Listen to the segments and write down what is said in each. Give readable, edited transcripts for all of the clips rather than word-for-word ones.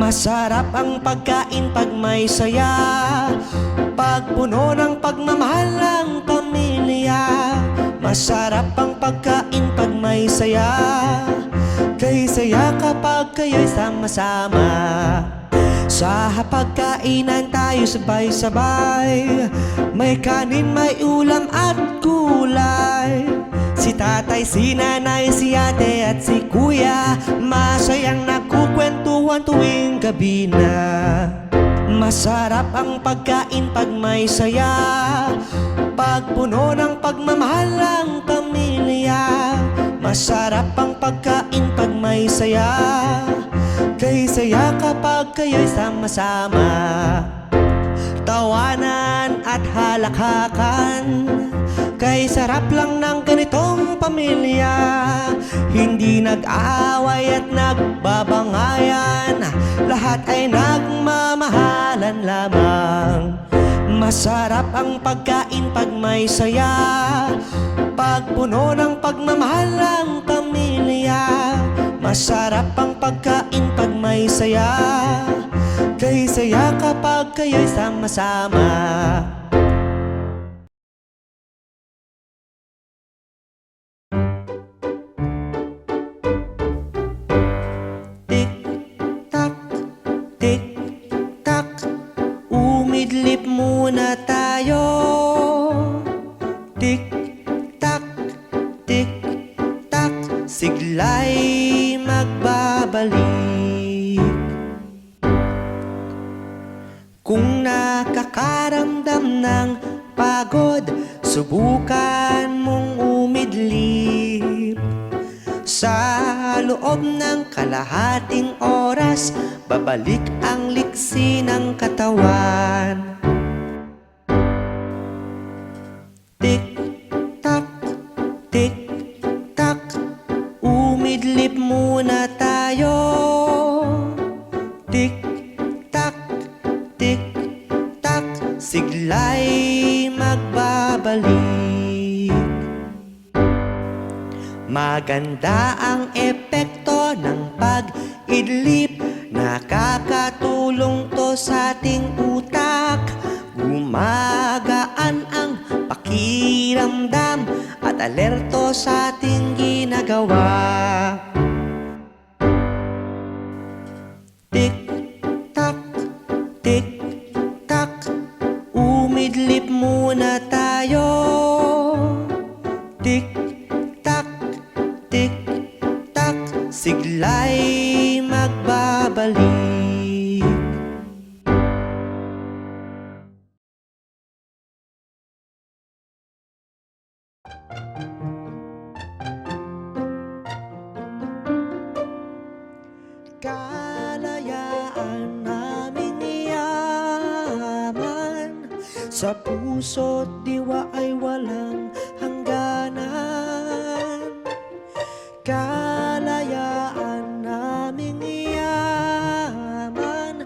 Masarap ang pagkain pag may saya, pag puno ng pagmamahal ng pamilya. Masarap ang pagkain pag may saya, kay saya kapag kayo'y sama-sama. Sa hapagkainan tayo sabay-sabay, may kanin, may ulam at gulay. Si tatay, si nanay, si ate at si kuya, masayang nagkukwentuhan tuwing gabi na. Masarap ang pagkain pag may saya, pag puno ng pagmamahal ng pamilya. Masarap ang pagkain pag may saya, kay saya kapag kayo'y sama-sama. Tawanan at halakhakan, kay sarap lang ng ganitong pamilya. Hindi nag-aaway at nagbabangayan, lahat ay nagmamahalan lamang. Masarap ang pagkain pag may saya, pag puno ng pagmamahal ng pamilya. Masarap ang pagkain pag may saya, kay saya kapag kayo'y sama-sama. Tik-tak, tik-tak, umidlip muna tayo. Tik-tak, tik-tak, sigla'y magbabalik. Kung nakakaramdam ng pagod, subukan mong umidlip. Sa loob ng kalahating oras, babalik ang liksi ng katawan. Tik-tak, tik-tak, umidlip muna tayo. Tik-tak, tik-tak, sigla'y magbabalik. Maganda ang epekto ng pag-idlip, nakakatulong to sa ating utak. Gumagaan ang pakiramdam at alerto sa ating ginagawa. Tik-tak, tik-tak, umidlip muna tayo. Tik-tak, tik-tak, sigla'y magbabalik. Kalayaan naming yaman, sa puso't diwa ay walang hangganan. Kalayaan naming yaman,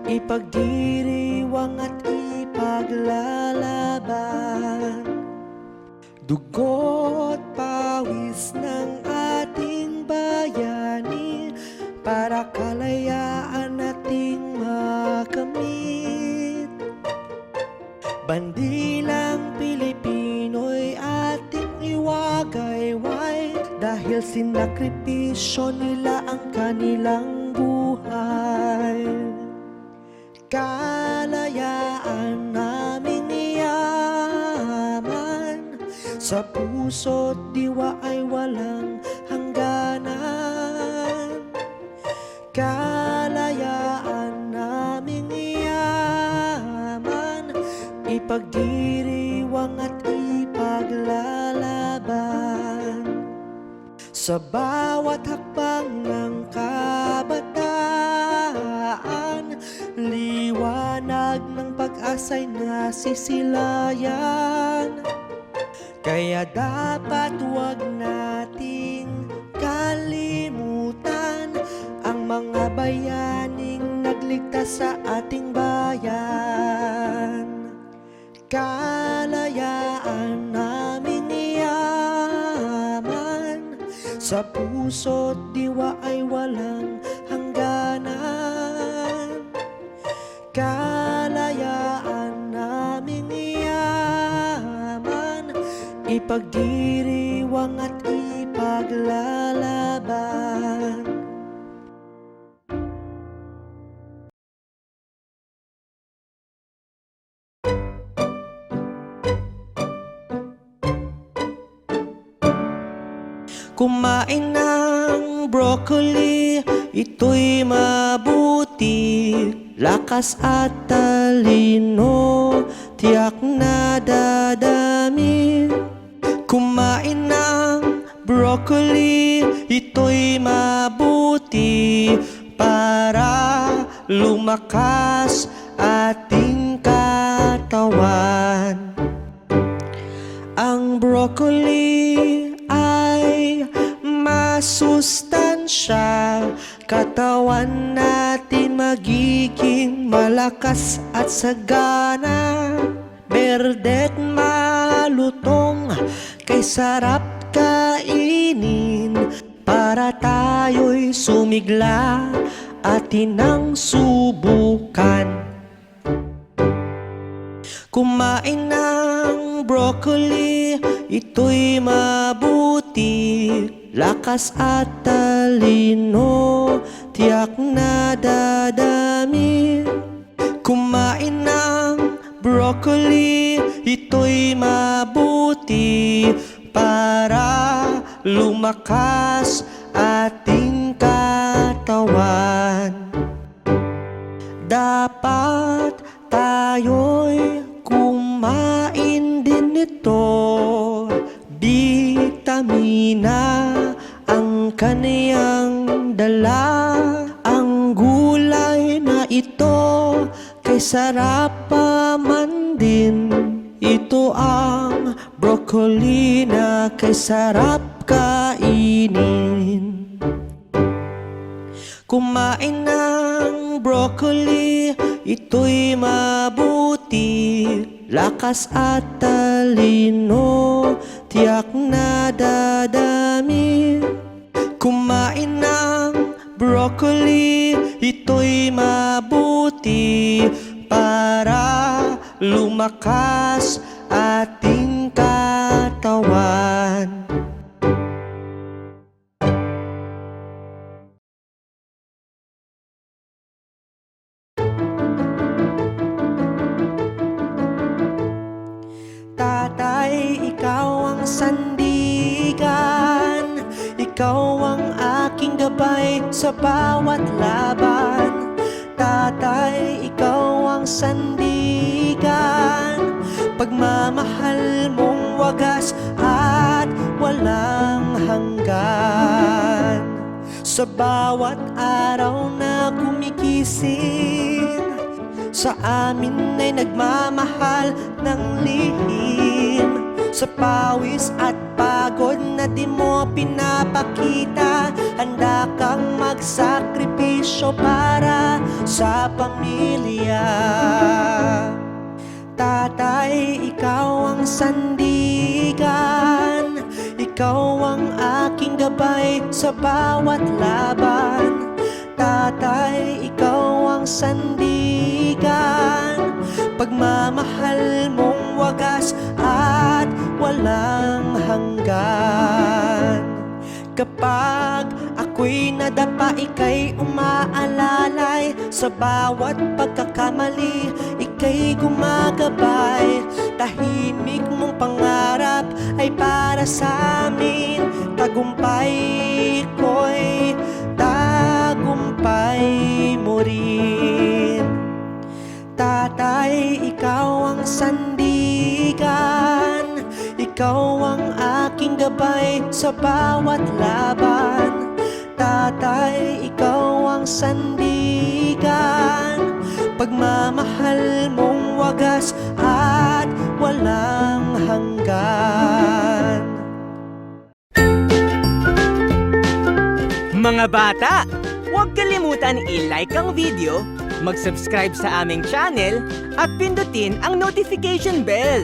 ipagdiriwang at ipaglalaban. Dugo't pawis ng ating bayani, para kalayaan nating makamit. Bandilang Pilipino'y ating iwagayway, dahil sinakripisyo nila ang kanilang buhay. Kalayaan naming yaman, sa puso't diwa ay walang hangganan. Kalayaan naming yaman, ipagdiriwang at ipaglalaban. Sa bawat hakbang ng kabataan, liwanag ng pag-asa'y nasisilayan. Kaya dapat huwag nating kalimutan ang mga bayaning nagligtas sa ating bayan. Kalayaan naming yaman, sa puso't diwa ay walang hangganan. ipagdiriwang at ipaglalaban. Kumain ng broccoli, ito'y mabuti. Lakas at talino, tiyak na dadami. Kumain ng broccoli, ito'y mabuti para lumakas ating katawan. Ang broccoli ay masustansya, katawan natin magiging malakas at sagana. Berde't malutong, kay sarap kainin, para tayo'y sumigla, atin ang subukan. Kumain ng broccoli, ito'y mabuti. Lakas at talino, tiyak na dadami. Kumain ng broccoli, ito'y mabuti para lumakas ating katawan. Dapat tayo'y kumain din nito, bitamina ang kaniyang dala. Ang gulay na ito, kay sarap pa man din. Ito ang broccoli na kay sarap kainin. Kumain ng broccoli, ito'y mabuti. Lakas at talino, tiyak na dadami. Kumain ng broccoli, ito'y mabuti para lumakas ating katawan. Tatay, ikaw ang sandigan, ikaw ang aking gabay sa bawat laban. Tatay, ikaw ang sandigan, pagmamahal mong wagas at walang hanggan. Sa bawat araw na gumigising, sa amin ay nagmamahal ng lihim. Sa pawis at pagod na di mo pinapakita, handa kang magsakripisyo para sa pamilya. Tatay, ikaw ang sandigan, ikaw ang aking gabay sa bawat laban. Tatay, ikaw ang sandigan, pagmamahal mong wagas at walang hanggan. Kapag ako'y nadapa, ika'y umaalalay. Sa bawat pagkakamali, ika'y gumagabay. Tahimik mong pangarap ay para sa amin. Tagumpay ko'y tagumpay mo rin. Tatay, ikaw ang sandigan, ikaw ang aking gabay sa bawat laban. Tatay, ikaw ang sandigan, pagmamahal mong wagas at walang hanggan. Mga bata, huwag kalimutan i-like ang video, mag-subscribe sa aming channel at pindutin ang notification bell.